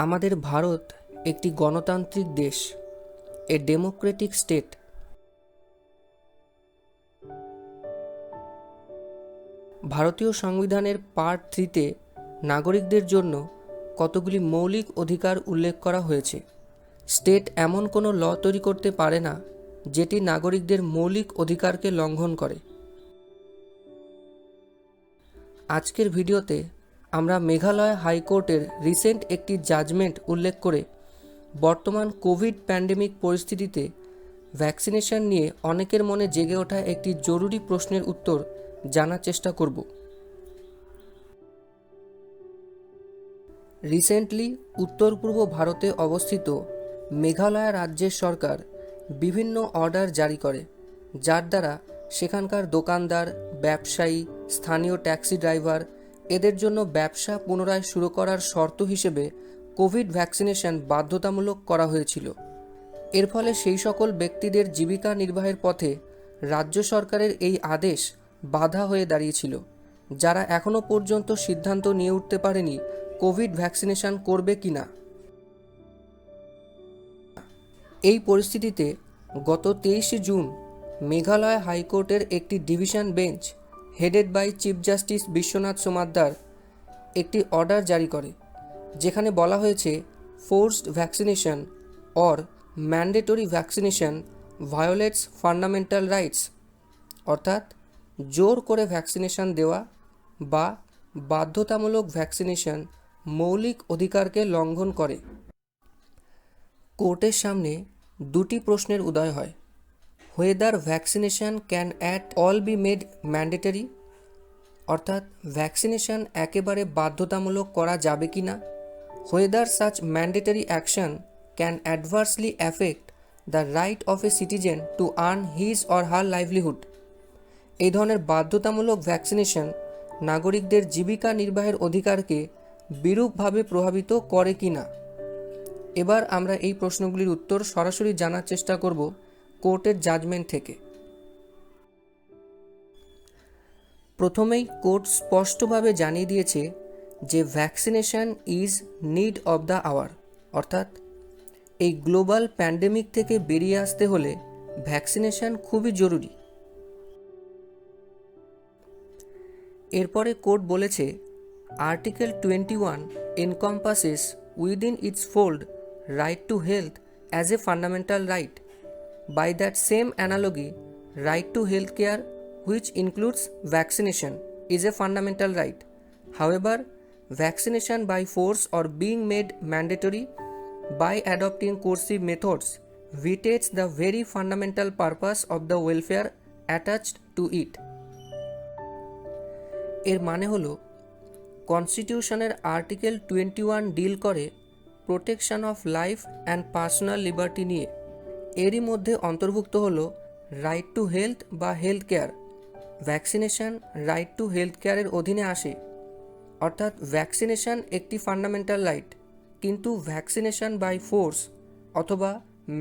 আমাদের ভারত একটি গণতান্ত্রিক দেশ, এ ডেমোক্রেটিক স্টেট। ভারতীয় সংবিধানের পার্ট 3-তে নাগরিকদের জন্য কতগুলি মৌলিক অধিকার উল্লেখ করা হয়েছে। স্টেট এমন কোনো ল তৈরি করতে পারে না যেটি নাগরিকদের মৌলিক অধিকারকে লঙ্ঘন করে। আজকের ভিডিওতে আমরা মেঘালয় হাইকোর্টের রিসেন্ট একটি জাজমেন্ট উল্লেখ করে বর্তমান কোভিড প্যান্ডেমিক পরিস্থিতিতে ভ্যাকসিনেশন নিয়ে অনেকের মনে জেগে ওঠা একটি জরুরি প্রশ্নের উত্তর জানার চেষ্টা করব। রিসেন্টলি উত্তর পূর্ব ভারতে অবস্থিত মেঘালয় রাজ্যের সরকার বিভিন্ন অর্ডার জারি করে, যার দ্বারা সেখানকার দোকানদার, ব্যবসায়ী, স্থানীয় ট্যাক্সি ড্রাইভার এদের জন্য ব্যবসা পুনরায় শুরু করার শর্ত হিসেবে কোভিড ভ্যাকসিনেশন বাধ্যতামূলক করা হয়েছিল। এর ফলে সেই সকল ব্যক্তিদের জীবিকা নির্বাহের পথে রাজ্য সরকারের এই আদেশ বাধা হয়ে দাঁড়িয়েছিল, যারা এখনও পর্যন্ত সিদ্ধান্ত নিয়ে উঠতে পারেনি কোভিড ভ্যাকসিনেশন করবে কিনা। এই পরিস্থিতিতে গত 23 জুন মেঘালয় হাইকোর্টের একটি division bench headed by chief justice Biswanath Somaddar একটি অর্ডার জারি করে, যেখানে বলা হয়েছে forced vaccination or mandatory vaccination violates fundamental rights, অর্থাৎ জোর করে ভ্যাকসিনেশন দেওয়া বা বাধ্যতামূলক ভ্যাকসিনেশন মৌলিক অধিকারকে লঙ্ঘন করে। কোর্টের সামনে দুটি প্রশ্নের উদয় হয়: whether vaccination can at all be made mandatory, অর্থাৎ ভ্যাকসিনেশন একেবারে বাধ্যতামূলক করা যাবে কি না। Whether such mandatory action can adversely affect the right of a citizen to earn his or her livelihood. এই ধরনের বাধ্যতামূলক ভ্যাকসিনেশন নাগরিকদের জীবিকা নির্বাহের অধিকারকে বিরূপভাবে প্রভাবিত করে কি না। এবার আমরা এই প্রশ্নগুলির উত্তর সরাসরি জানার চেষ্টা করব কোর্টের জাজমেন্ট থেকে। প্রথমেই কোর্ট স্পষ্টভাবে জানিয়ে দিয়েছে যে vaccination is need of the hour, অর্থাৎ এই গ্লোবাল প্যান্ডেমিক থেকে বেরিয়ে আসতে হলে ভ্যাকসিনেশন খুবই জরুরি। এরপরে কোর্ট বলেছে article 21 encompasses within its fold right to health as a fundamental right. By that same analogy, right to health care, which includes vaccination, is a fundamental right. However, vaccination by force or being made mandatory by adopting coercive methods vitiates the very fundamental purpose of the welfare attached to it. এর মানে হলো কনস্টিটিউশনের article 21 deal করে protection of life and personal liberty নিয়ে। এরই মধ্যে অন্তর্ভুক্ত হলো right to health বা health care. Vaccination right to health কেয়ারের অধীনে আসে, অর্থাৎ ভ্যাকসিনেশন একটি ফান্ডামেন্টাল রাইট, কিন্তু ভ্যাকসিনেশন বাই ফোর্স অথবা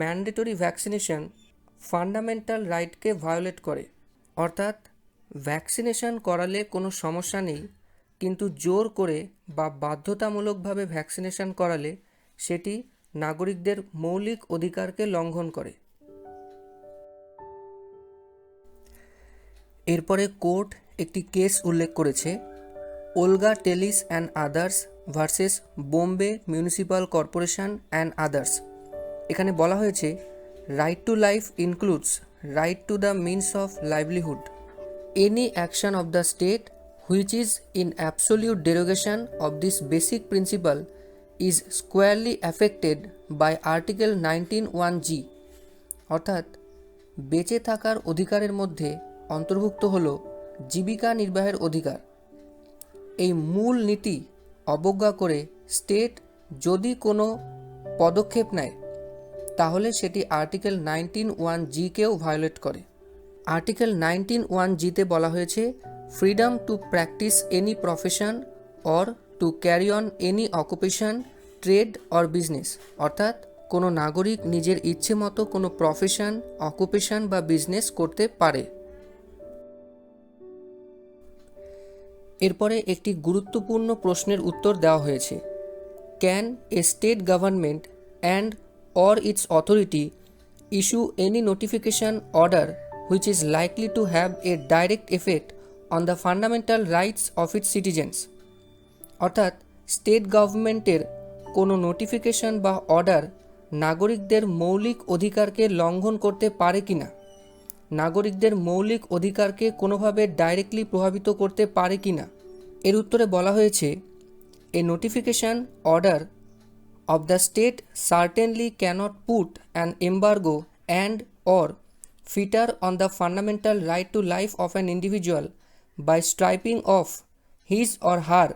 ম্যান্ডেটরি ভ্যাকসিনেশন ফান্ডামেন্টাল রাইটকে ভায়োলেট করে। অর্থাৎ ভ্যাকসিনেশন করালে কোনো সমস্যা নেই, কিন্তু জোর করে বা বাধ্যতামূলকভাবে ভ্যাকসিনেশন করালে সেটি নাগরিকদের মৌলিক অধিকারকে লঙ্ঘন করে। এরপরে কোর্ট একটি কেস উল্লেখ করেছে, Olga টেলিস and others versus Bombay municipal corporation and others. এখানে বলা হয়েছে right to life includes right to the means of livelihood. Any action of the state which is in absolute derogation of this basic principle is squarely affected by Article 19(1)(g, অর্থাৎ বেঁচে থাকার অধিকারের মধ্যে অন্তর্ভুক্ত হল জীবিকা নির্বাহের অধিকার। এই মূল নীতি অবজ্ঞা করে স্টেট যদি কোনো পদক্ষেপ নেয় তাহলে সেটি আর্টিকেল 19(1)(g-কেও ভায়োলেট করে। আর্টিকেল 19(1)(g-তে বলা হয়েছে freedom two practice any profession or to carry on any occupation, trade or business, অর্থাৎ কোনো নাগরিক নিজের ইচ্ছে মতো কোনো প্রফেশন, অকুপেশন বা বিজনেস করতে পারে। এরপরে একটি গুরুত্বপূর্ণ প্রশ্নের উত্তর দেওয়া হয়েছে, can a state government and or its authority issue any notification order which is likely to have a direct effect on the fundamental rights of its citizens? অর্থাৎ স্টেট গভর্নমেন্টের কোনো নোটিফিকেশন বা অর্ডার নাগরিকদের মৌলিক অধিকারকে লঙ্ঘন করতে পারে কি না, নাগরিকদের মৌলিক অধিকারকে কোনোভাবে ডাইরেক্টলি প্রভাবিত করতে পারে কি না। এর উত্তরে বলা হয়েছে, a notification order of the state certainly cannot put an embargo and or fetter on the fundamental right to life of an individual by stripping off his or her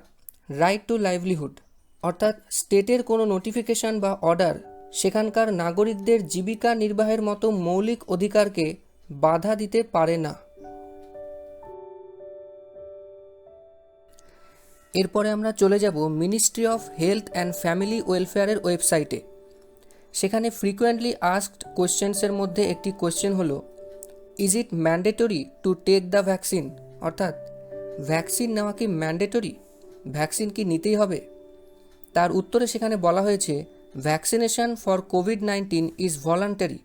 right to livelihood। অর্থাৎ স্টেটের কোনো notification বা order সেখানকার নাগরিকদের জীবিকা নির্বাহের মতো মৌলিক অধিকারকে বাধা দিতে পারে না। এরপরে আমরা চলে যাব ministry of health and family ওয়েলফেয়ারের ওয়েবসাইটে। সেখানে ফ্রিকোয়েন্টলি আস্কড কোয়েশ্চেন্সের মধ্যে একটি কোয়েশ্চেন হলো, is it mandatory to take the vaccine? অর্থাৎ ভ্যাকসিন নেওয়া কি ম্যান্ডেটরি, ভ্যাকসিন কি নিতেই হবে? তার উত্তরে সেখানে বলা হয়েছে, vaccination for COVID-19 is voluntary.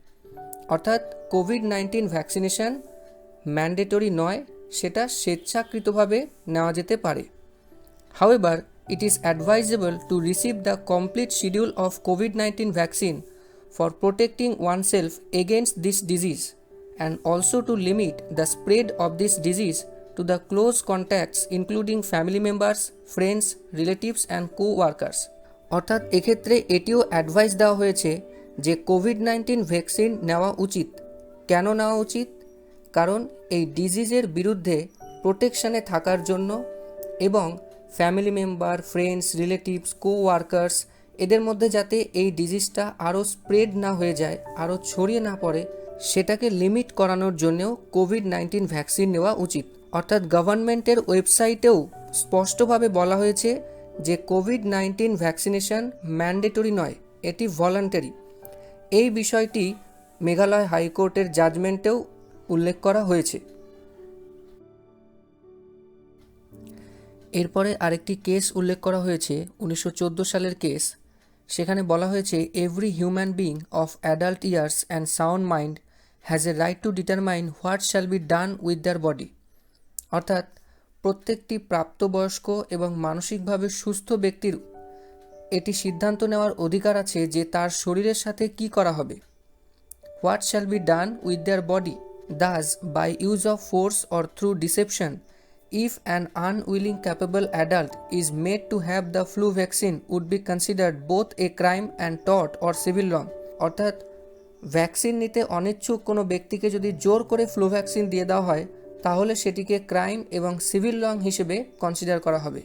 অর্থাৎ কোভিড-19 ভ্যাকসিনেশন ম্যান্ডেটরি নয়, সেটা স্বেচ্ছাকৃতভাবে নেওয়া যেতে পারে। However, it is advisable to receive the complete schedule of COVID-19 vaccine for protecting oneself against this disease and also to limit the spread of this disease to the close contacts including family members, friends, relatives and co-workers। অর্থাৎ এক্ষেত্রে এটিও advice দেওয়া হয়েছে যে COVID-19 vaccine নেওয়া উচিত। কেন নেওয়া উচিত? কারণ এই ডিজিজের বিরুদ্ধে প্রোটেকশানে থাকার জন্য এবং ফ্যামিলি মেম্বার, ফ্রেন্ডস, রিলেটিভস, কো-ওয়ার্কার্স এদের মধ্যে যাতে এই ডিজিজটা আরও স্প্রেড না হয়ে যায়, আরও ছড়িয়ে না পড়ে, সেটাকে লিমিট করানোর জন্যও কোভিড-19 ভ্যাকসিন নেওয়া উচিত। অর্থাৎ গভর্নমেন্টের ওয়েবসাইটেও স্পষ্টভাবে বলা হয়েছে যে কোভিড-19 ভ্যাকসিনেশন ম্যান্ডেটরি নয়, এটি ভলান্টারি। এই বিষয়টি মেঘালয় হাইকোর্টের জাজমেন্টেও উল্লেখ করা হয়েছে। এরপরে আরেকটি কেস উল্লেখ করা হয়েছে 1914 সালের কেস। সেখানে বলা হয়েছে, every human being of adult years and sound mind has a right to determine what shall be done with their body. অর্থাৎ প্রত্যেকটি প্রাপ্তবয়স্ক এবং মানসিকভাবে সুস্থ ব্যক্তির এটি সিদ্ধান্ত নেওয়ার অধিকার আছে যে তার শরীরের সাথে কি করা হবে। What shall be done with their body thus by use of force or through deception if an unwilling capable adult is made to have the flu vaccine would be considered both a crime and tort or civil wrong। অর্থাৎ vaccine নিতে অনিচ্ছুক কোনো ব্যক্তিকে যদি জোর করে flu vaccine দিয়ে দেওয়া হয় তাহলে সেটিকে ক্রাইম এবং সিভিল রং হিসেবে কনসিডার করা হবে।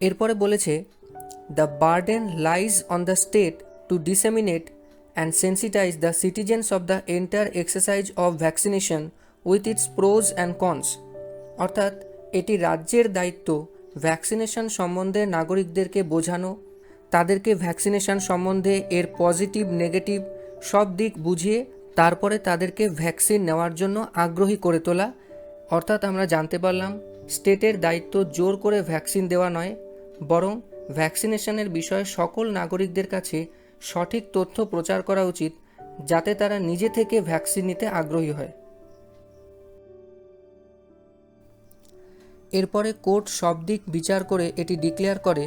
এরপরে বলেছে, the burden lies on the state to disseminate and sensitize the citizens of the entire exercise of vaccination with its pros and cons. অর্থাৎ এটি রাজ্যের দায়িত্ব ভ্যাকসিনেশন সম্বন্ধে নাগরিকদেরকে বোঝানো, তাদেরকে ভ্যাকসিনেশন সম্বন্ধে এর পজিটিভ নেগেটিভ সব দিক বুঝিয়ে তারপরে তাদেরকে ভ্যাকসিন নেওয়ার জন্য আগ্রহী করে তোলা। অর্থাৎ আমরা জানতে পারলাম স্টেটের দায়িত্ব জোর করে ভ্যাকসিন দেওয়া নয়, বরং ভ্যাকসিনেশনের বিষয়ে সকল নাগরিকদের কাছে সঠিক তথ্য প্রচার করা উচিত যাতে তারা নিজে থেকে ভ্যাকসিন নিতে আগ্রহী হয়। এরপরে কোর্ট সব দিক বিচার করে এটি ডিক্লেয়ার করে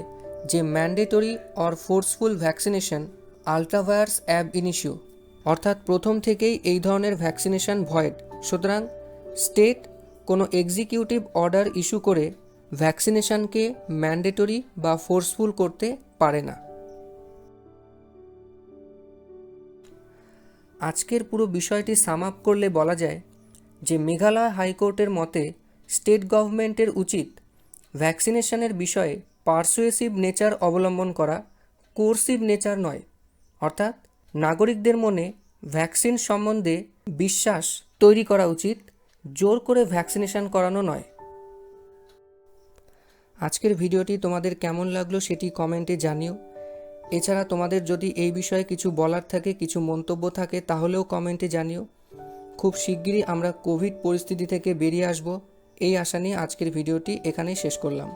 যে mandatory or forceful vaccination ultra vires ab initio. অর্থাৎ প্রথম থেকেই এই ধরনের ভ্যাকসিনেশন ভয়েড। সুতরাং স্টেট কোনো এক্সিকিউটিভ অর্ডার ইস্যু করে ভ্যাকসিনেশনকে ম্যান্ডেটরি বা ফোর্সফুল করতে পারে না। আজকের পুরো বিষয়টি সাম আপ করলে বলা যায় যে মেঘালয় হাইকোর্টের মতে স্টেট গভর্নমেন্টের উচিত ভ্যাকসিনেশনের বিষয়ে পারসুয়েসিভ নেচার অবলম্বন করা, কোর্সিভ নেচার নয়। অর্থাৎ নাগরিকদের মনে ভ্যাকসিন সম্বন্ধে বিশ্বাস তৈরি করা উচিত, জোর করে ভ্যাকসিনেশন করানো নয়। আজকের ভিডিওটি তোমাদের কেমন লাগলো সেটি কমেন্টে জানিও। এছাড়া তোমাদের যদি এই বিষয়ে কিছু বলার থাকে, কিছু মন্তব্য থাকে তাহলেও কমেন্টে জানিও। খুব শিগগিরই আমরা কোভিড পরিস্থিতি থেকে বেরিয়ে আসব এই আশা নিয়ে আজকের ভিডিওটি এখানেই শেষ করলাম।